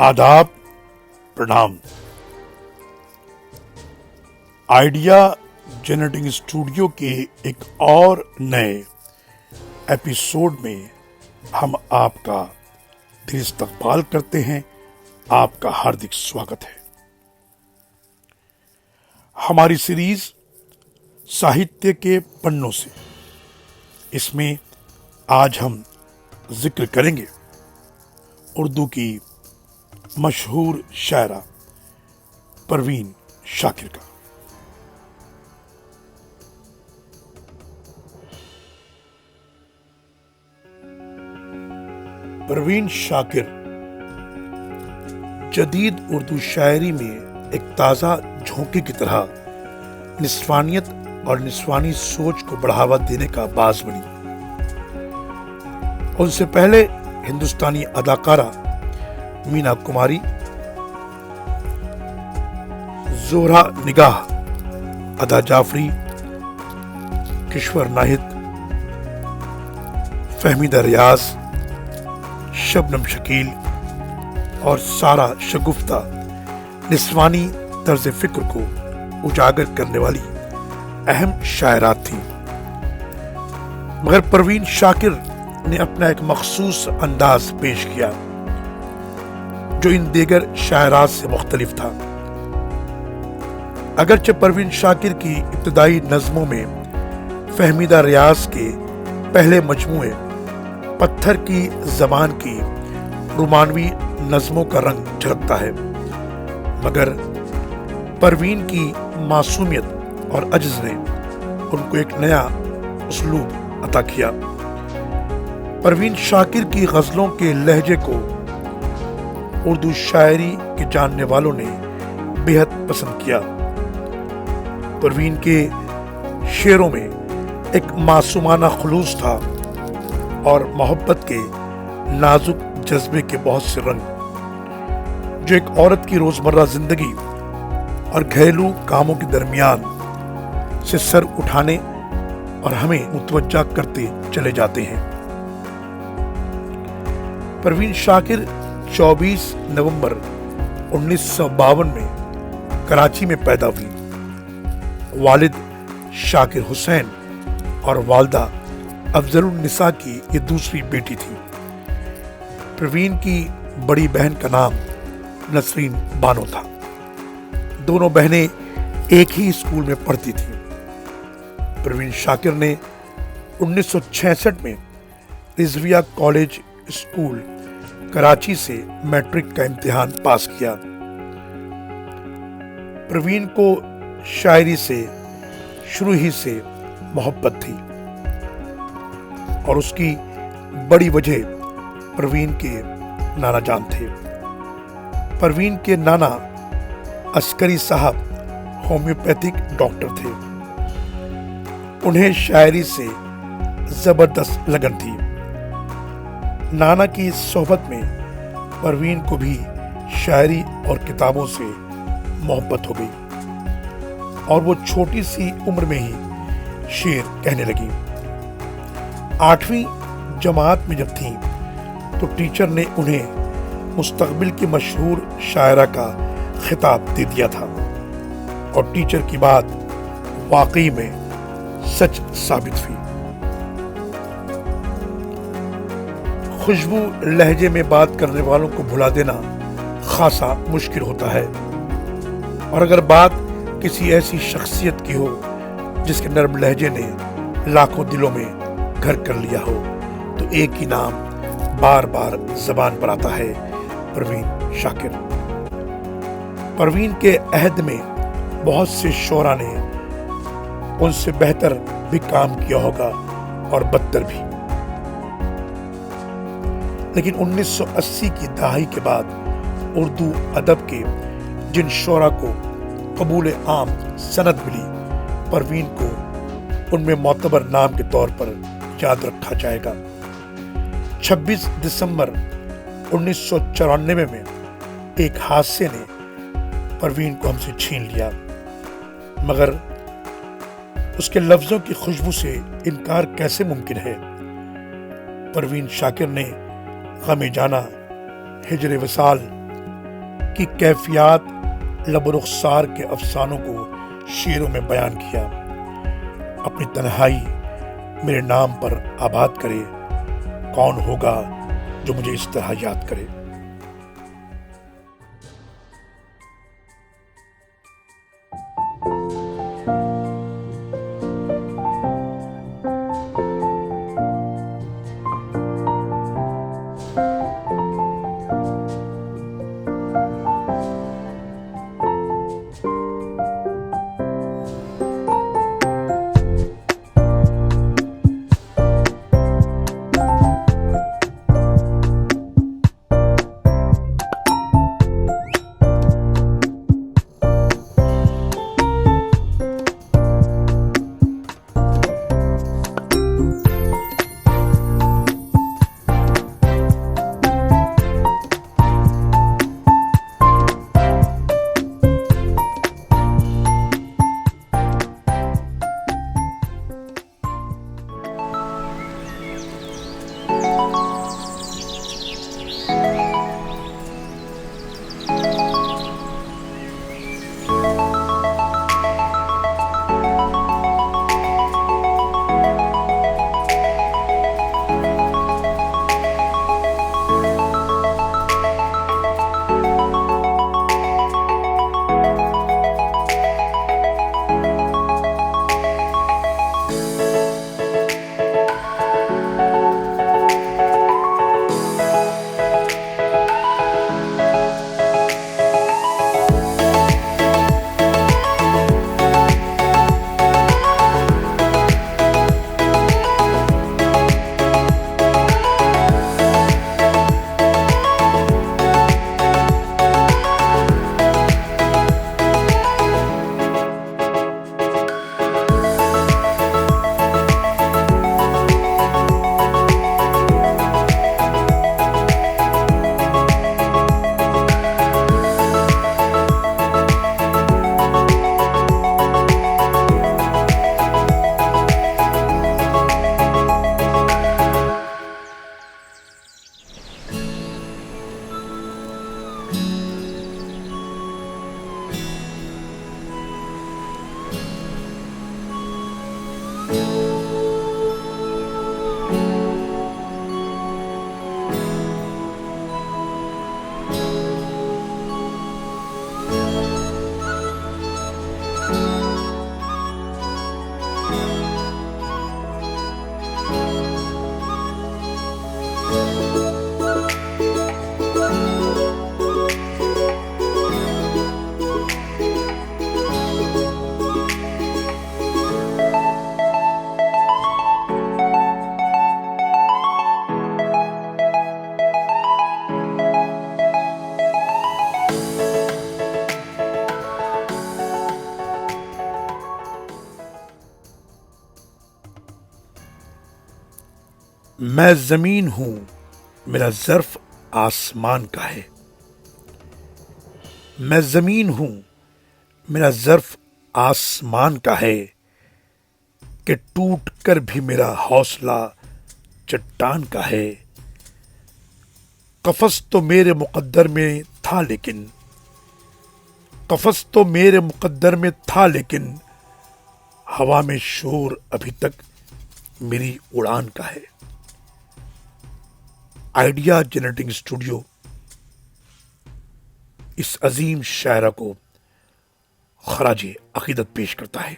आदाब, प्रणाम। Idea generating studio के एक और नए एपिसोड में हम आपका दिल इस्तकबाल करते हैं। आपका हार्दिक स्वागत है। हमारी सीरीज साहित्य के पन्नों से, इसमें आज हम जिक्र करेंगे उर्दू की मशहूर शायरा परवीन शाकिर का। परवीन शाकिर जदीद उर्दू शायरी में एक ताज़ा झोंके की तरह निस्वानियत और निस्वानी सोच को बढ़ावा देने का बाज़ बनी। उनसे पहले हिंदुस्तानी अदाकारा मीना कुमारी, जोहरा निगाह, अदा जाफरी, किश्वर नाहिद, फहमीदा रियाज, शबनम शकील और सारा शगुफ्ता निस्वानी तर्ज फिक्र को उजागर करने वाली अहम शायरात थी। मगर परवीन शाकिर ने अपना एक मखसूस अंदाज पेश किया जो इन दीगर शायरात से मुख्तलिफ था। अगरचे परवीन शाकिर की इब्तदाई नज़मों में फहमीदा रियाज के पहले मजमूए पत्थर की ज़बान की रोमानवी नज़मों का रंग झलकता है, मगर परवीन की मासूमियत और अज्ज़ ने उनको एक नया उसलूब अता किया। परवीन शाकिर की गज़लों के लहजे को उर्दू शायरी के जानने वालों ने बेहद पसंद किया। परवीन के शेरों में एक मासूमाना खुलूस था और मोहब्बत के नाजुक जज्बे के बहुत से रंग जो एक औरत की रोजमर्रा जिंदगी और घरेलू कामों के दरमियान से सर उठाने और हमें मुतवज्जा करते चले जाते हैं। परवीन शाकिर 24 नवंबर 1952 में कराची में पैदा हुई। वालिद शाकिर हुसैन और वालदा अफजलुन निसा की ये दूसरी बेटी थी। परवीन की बड़ी बहन का नाम नसरीन बानो था। दोनों बहनें एक ही स्कूल में पढ़ती थीं। परवीन शाकिर ने 1966 में रिजविया कॉलेज स्कूल कराची से मैट्रिक का इम्तिहान पास किया। परवीन को शायरी से शुरू ही से मोहब्बत थी और उसकी बड़ी वजह परवीन के नाना जान थे। परवीन के नाना अस्करी साहब होम्योपैथिक डॉक्टर थे। उन्हें शायरी से जबरदस्त लगन थी। नाना की सोहबत में परवीन को भी शायरी और किताबों से मोहब्बत हो गई और वो छोटी सी उम्र में ही शेर कहने लगी। 8वीं जमात में जब थी तो टीचर ने उन्हें मुस्तकबिल की मशहूर शायरा का खिताब दे दिया था और टीचर की बात वाकई में सच साबित हुई। खुशबू लहजे में बात करने वालों को भुला देना खासा मुश्किल होता है, और अगर बात किसी ऐसी शख्सियत की हो जिसके नर्म लहजे ने लाखों दिलों में घर कर लिया हो, तो एक ही नाम बार बार जबान पर आता है, परवीन शाकिर। परवीन के अहद में बहुत से शोरा ने उनसे बेहतर भी काम किया होगा और बदतर भी, लेकिन 1980 की दहाई के बाद उर्दू अदब के जिन शोरा को कबूल आम सनद मिली, परवीन को उनमें मोतबर नाम के तौर पर याद रखा जाएगा। 26 दिसंबर 1994 में एक हादसे ने परवीन को हमसे छीन लिया, मगर उसके लफ्जों की खुशबू से इनकार कैसे मुमकिन है। परवीन शाकिर ने गमे जाना, हिजरे वसाल, کی کیفیات لب و رخسار کے افسانوں کو شعروں میں بیان کیا۔ اپنی تنہائی میرے نام پر آباد کرے، کون ہوگا جو مجھے اس طرح یاد کرے۔ میں زمین ہوں، میرا ظرف آسمان کا ہے۔ میں زمین ہوں، میرا ظرف آسمان کا ہے، کہ ٹوٹ کر بھی میرا حوصلہ چٹان کا ہے۔ قفس تو میرے مقدر میں تھا لیکن قفس تو میرے مقدر میں تھا لیکن ہوا میں شور ابھی تک میری اڑان کا ہے۔ آئیڈیا جنریٹنگ اسٹوڈیو اس عظیم شاعرہ کو خراج عقیدت پیش کرتا ہے۔